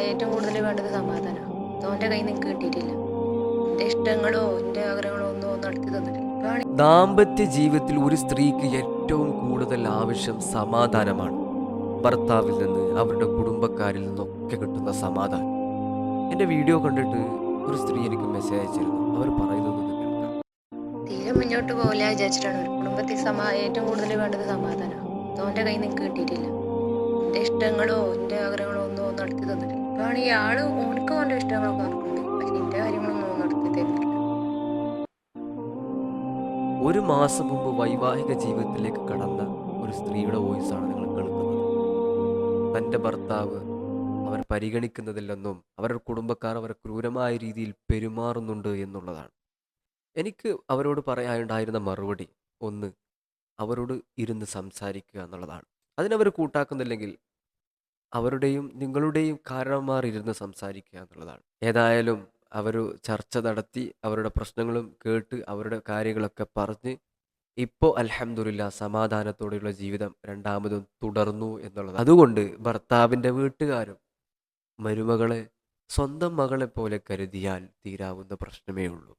ഏറ്റവും കൂടുതൽ വേണ്ടത് സമാധാനമാണ്. ഓൻ്റെ കയ്യിൽ നിന്ന് എനിക്ക് കിട്ടിയിട്ടില്ല. എൻ്റെ ഇഷ്ടങ്ങളോ എൻ്റെ ആഗ്രഹങ്ങളോ ഒന്നും നടത്തി തന്നിട്ടില്ല. ദാമ്പത്യ ജീവിതത്തിൽ ഒരു സ്ത്രീക്ക് ഏറ്റവും കൂടുതൽ ആവശ്യം സമാധാനമാണ്. ഭർത്താവിൽ നിന്ന്, അവരുടെ കുടുംബക്കാരിൽ നിന്നൊക്കെ കിട്ടുന്ന സമാധാനം. എൻ്റെ വീഡിയോ കണ്ടിട്ട് ഒരു സ്ത്രീ എനിക്ക് മെസ്സേജ് അയച്ചിരുന്നു. അവർ പറയുന്നത് ഒന്ന് കേൾക്കാം. തീരെ മുന്നോട്ട് പോകില്ല വിചാരിച്ചിട്ടാണ്. ഒരു കുടുംബത്തിൽ ഏറ്റവും കൂടുതൽ വേണ്ടത് സമാധാനമാണ്. ഓൻ്റെ കയ്യിൽ നിന്ന് എനിക്ക് കിട്ടിയിട്ടില്ല. എൻ്റെ ഇഷ്ടങ്ങളോ എൻ്റെ ആഗ്രഹങ്ങളോ ഒന്നും നടത്തി തന്നിട്ടില്ല. ഈ ആള് ഓനക്ക് ഓൻ്റെ ഇഷ്ടങ്ങളൊക്കെ നടക്കുന്നുണ്ട്, പക്ഷെ എൻ്റെ കാര്യങ്ങളൊന്നും നടത്തി തരുന്നില്ല. ഒരു മാസം മുമ്പ് വൈവാഹിക ജീവിതത്തിലേക്ക് കടന്ന ഒരു സ്ത്രീയുടെ വോയിസാണ് നിങ്ങൾ കേൾക്കുന്നത്. തൻ്റെ ഭർത്താവ് അവർ പരിഗണിക്കുന്നതില്ലെന്നും അവരുടെ കുടുംബക്കാർ അവരെ ക്രൂരമായ രീതിയിൽ പെരുമാറുന്നുണ്ട് എന്നുള്ളതാണ്. എനിക്ക് അവരോട് പറയാനുണ്ടായിരുന്ന മറുപടി ഒന്ന്, അവരോട് ഇരുന്ന് സംസാരിക്കുക എന്നുള്ളതാണ്. അതിനവർ കൂട്ടാക്കുന്നില്ലെങ്കിൽ അവരുടെയും നിങ്ങളുടെയും കാരണന്മാർ ഇരുന്ന് സംസാരിക്കുക എന്നുള്ളതാണ്. ഏതായാലും അവർ ചർച്ച നടത്തി അവരുടെ പ്രശ്നങ്ങളും കേട്ട് അവരുടെ കാര്യങ്ങളൊക്കെ പറഞ്ഞ് ഇപ്പോൾ അൽഹംദുലില്ലാ സമാധാനത്തോടെയുള്ള ജീവിതം രണ്ടാമതും തുടർന്നു എന്നുള്ളത്. അതുകൊണ്ട് ഭർത്താവിൻ്റെ വീട്ടുകാരും മരുമകളെ സ്വന്തം മകളെ പോലെ കരുതിയാൽ തീരാവുന്ന പ്രശ്നമേ ഉള്ളൂ.